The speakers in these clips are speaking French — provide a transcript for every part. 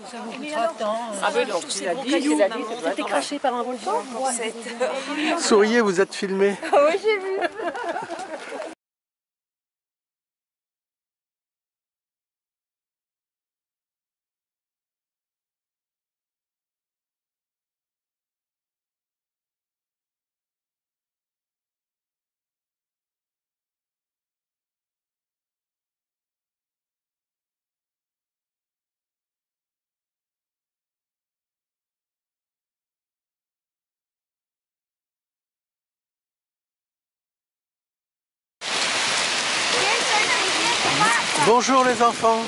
Ça vous coûtera tant. Ah oui, donc tu l'as dit, C'était craché par un volcan. Souriez, vous êtes filmé. Oui, j'ai vu. Bonjour les enfants.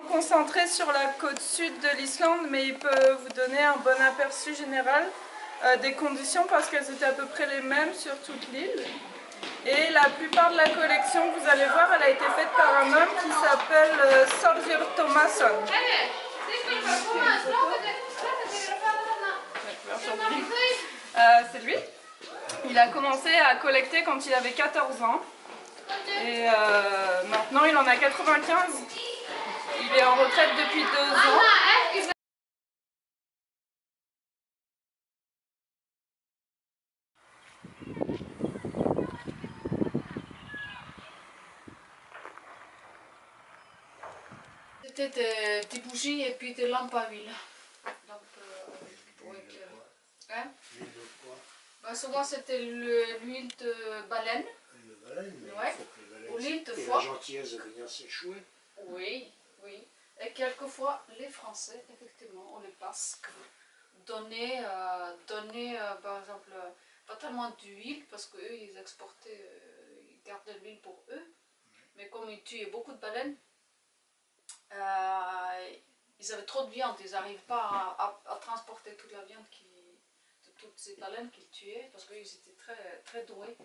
Concentré sur la côte sud de l'Islande, mais il peut vous donner un bon aperçu général des conditions parce qu'elles étaient à peu près les mêmes sur toute l'île. Et la plupart de la collection, vous allez voir, elle a été faite par un homme qui s'appelle Þorður Tómasson. C'est lui. Il a commencé à collecter quand il avait 14 ans. Et maintenant il en a 95. Il est en retraite depuis 2 ans. C'était des bougies et puis des lampes à huile. Donc, hein? Bah, souvent c'était l'huile de baleine. Ouais. Ou l'huile de foie. La gentillesse de venir s'échouer. Oui, oui. Et quelquefois, les Français, effectivement, ou les Basques, donnaient par exemple, pas tellement d'huile, parce qu'eux, ils exportaient, ils gardaient l'huile pour eux, mais comme ils tuaient beaucoup de baleines, ils avaient trop de viande, ils n'arrivent pas à transporter toute la viande de toutes ces baleines qu'ils tuaient, parce qu'ils étaient très, très doués.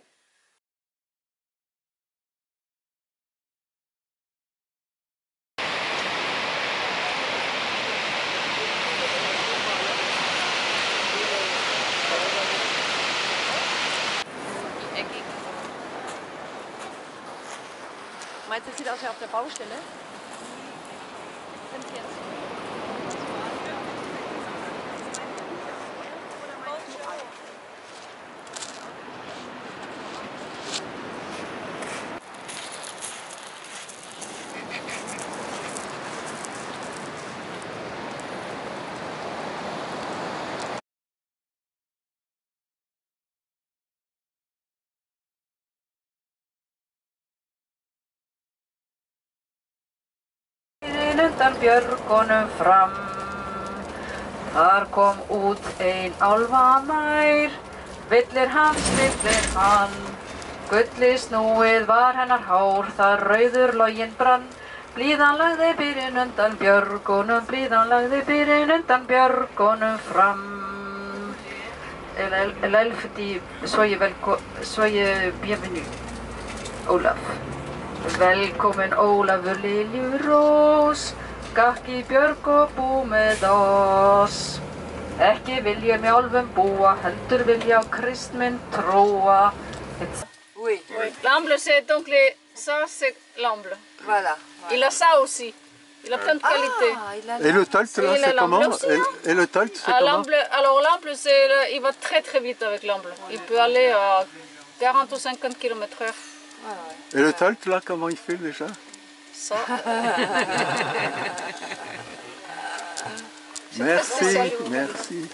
Meinst du, das sieht aus wie auf der Baustelle? Undan björgunum fram. Þar kom út ein álfamær, villir hann, gulli snúið var hennar hár, þar rauður loginn brann. Blíðan lagði byrjun undan björgunum, blíðan lagði byrjun undan björgunum fram. L'elfe dit soyez bienvenue, Olaf. Velkomin Ólafur Liljurós, gakk í björg og bú með oss. Ekki vil ég með álfum búa, heldur vil ég á Krist minn trúa. Oui. L'amble, c'est donc ça, c'est l'amble. Voilà. Il a ça aussi. Il a plein de qualités. Et le tolt là, c'est comment? Aussi, hein? Et le tolt, c'est comment? Alors l'amble, il va très très vite avec l'amble. Il peut aller à 40 ou 50 km/h. Et le tolt là, comment il fait déjà? Ça. Merci, merci.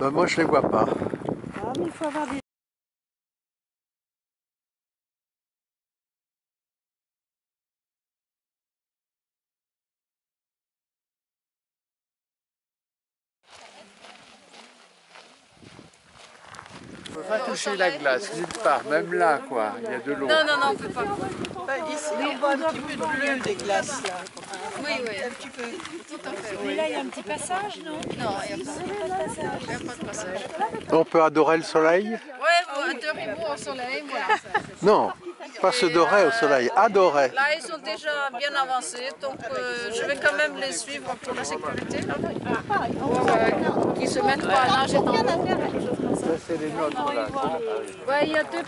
Ben, moi je les vois pas. Ah, mais il faut avoir des... On peut pas toucher la glace, nulle part, même là quoi, il y a de l'eau. Non, non, non, on peut pas. Ici, on voit un petit peu de bleu des glaces là. Oui, oui. Un petit peu. Tout à fait. Mais là, il y a un petit passage, non? Non, il n'y a pas de passage. On peut adorer le soleil? Oui, adorez-vous au soleil, voilà. Non, pas se dorer au soleil, adorer. Là, ils sont déjà bien avancés, donc je vais quand même les suivre pour la sécurité. Là. Pour qu'ils se mettent pas à nager dans l'eau. Ça c'est les nôtres là. Ouais, il y a deux.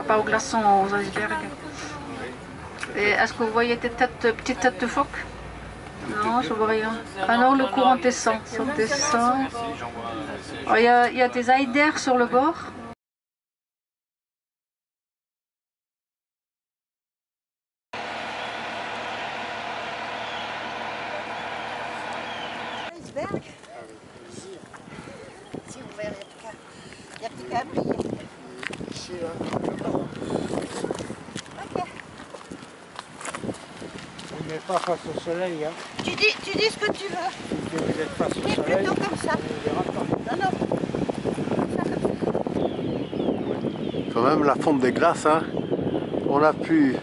Pas aux glaçons, aux icebergs. Et est-ce que vous voyez des petites têtes de phoque? Non, je vois rien. Alors le courant descend, ça descend. Oh, il y a des aïders sur le bord. Iceberg. Si ouvert, il n'y a plus qu'à appuyer. Ok. On n'est pas face au soleil, hein. Tu dis ce que tu veux. Si vous êtes face au Mais soleil, plutôt comme ça. on ne verra pas. Non, non. Ça, comme ça. Quand même la fonte des glaces, hein, on a pu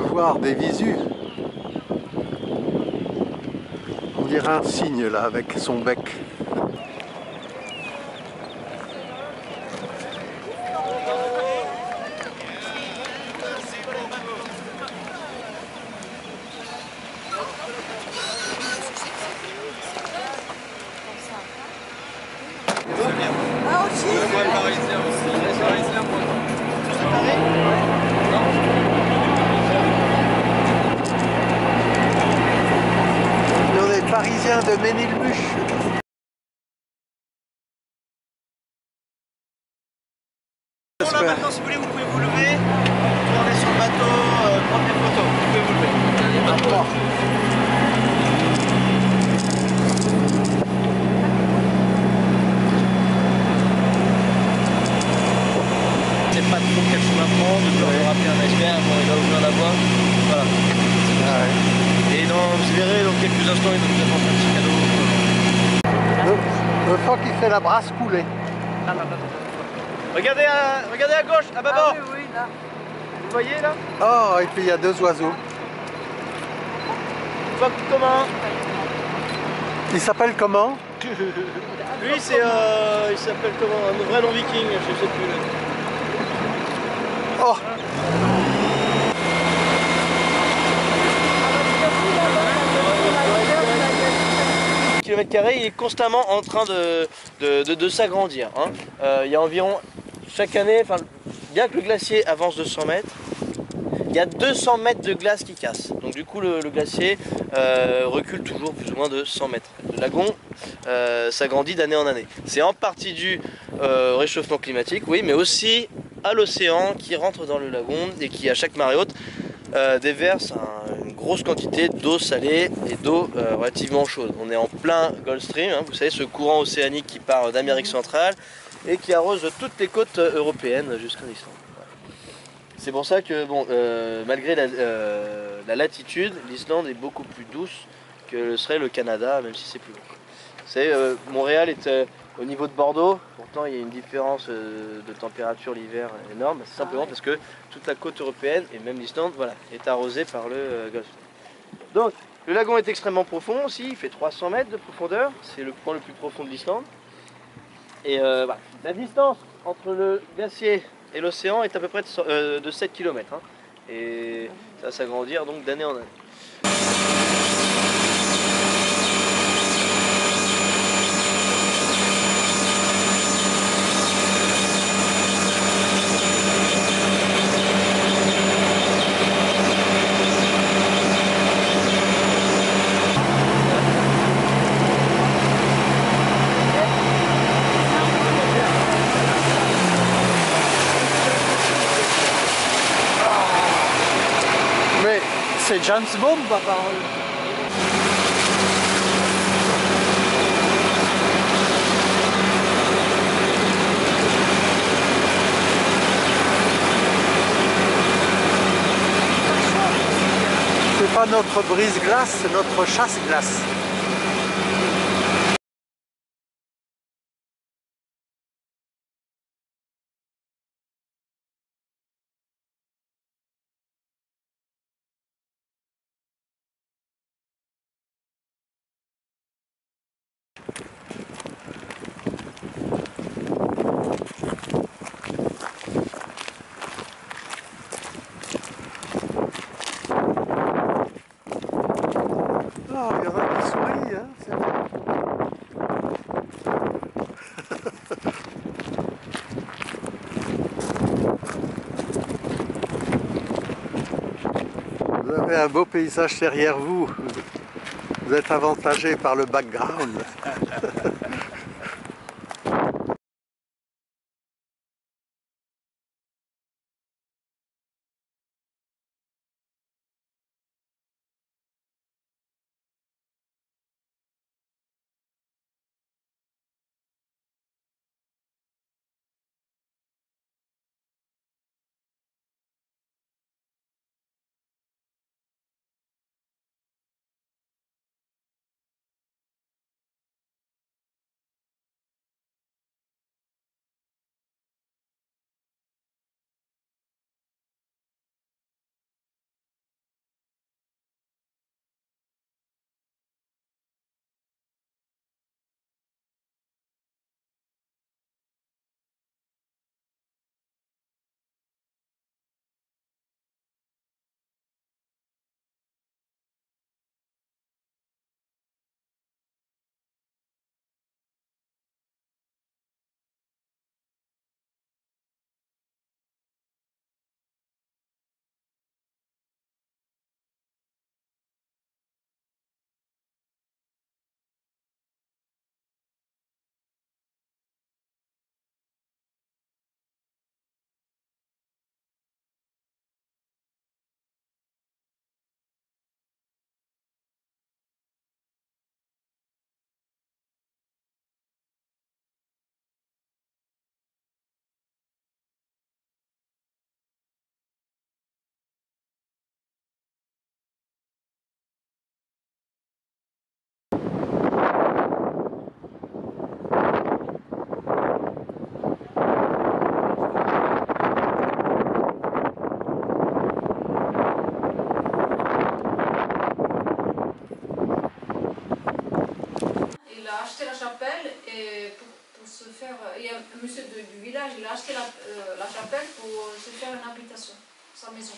voir des visus. On dirait un cygne là avec son bec. Ah, aussi. On est parisiens de Ménilmuche. Bon, là maintenant, si vous voulez, vous pouvez vous lever, tourner sur le bateau, prendre des photos. Vous pouvez vous lever. Je sais pas trop quel chemin prendre, je vais rappeler un iceberg, on va ouvrir la voie. Voilà. Et vous verrez, dans quelques instants, il va nous apporter un petit cadeau. Le phoque qui fait la brasse coulée. Regardez à gauche, à bâbord. Oui, oui, là. Vous voyez là? Oh, et puis il y a deux oiseaux. Phoque commun. Il s'appelle comment? Lui, c'est, il s'appelle comment? Un vrai nom viking, je sais plus. Oh! Km², il est constamment en train de s'agrandir. Hein. Il y a environ, chaque année, bien que le glacier avance de 100 mètres, il y a 200 mètres de glace qui casse. Donc du coup, le glacier recule toujours plus ou moins de 100 mètres. Le lagon s'agrandit d'année en année. C'est en partie dû au réchauffement climatique, oui, mais aussi à l'océan qui rentre dans le lagon et qui, à chaque marée haute, déverse une grosse quantité d'eau salée et d'eau relativement chaude. On est en plein Gulf Stream, hein, vous savez, ce courant océanique qui part d'Amérique centrale et qui arrose toutes les côtes européennes jusqu'en Islande. C'est pour ça que, bon, malgré la latitude, l'Islande est beaucoup plus douce que le serait le Canada, même si c'est plus haut. Vous savez, Montréal est au niveau de Bordeaux, pourtant il y a une différence de température l'hiver énorme. C'est simplement parce que toute la côte européenne et même l'Islande voilà, est arrosée par le Gulf Stream. Donc le lagon est extrêmement profond aussi, il fait 300 mètres de profondeur, c'est le point le plus profond de l'Islande. Et voilà. La distance entre le glacier et l'océan est à peu près de 7 km. Hein. Et ça va s'agrandir donc d'année en année. Mais c'est James Bond, papa. C'est pas notre brise-glace, c'est notre chasse-glace. Ah, il y en a qui sourient, hein, c'est vrai. Vous avez un beau paysage derrière vous. Vous êtes avantagé par le background. Il a acheté la chapelle et pour se faire... Il y a un monsieur du village, il a acheté la chapelle pour se faire une habitation, sa maison.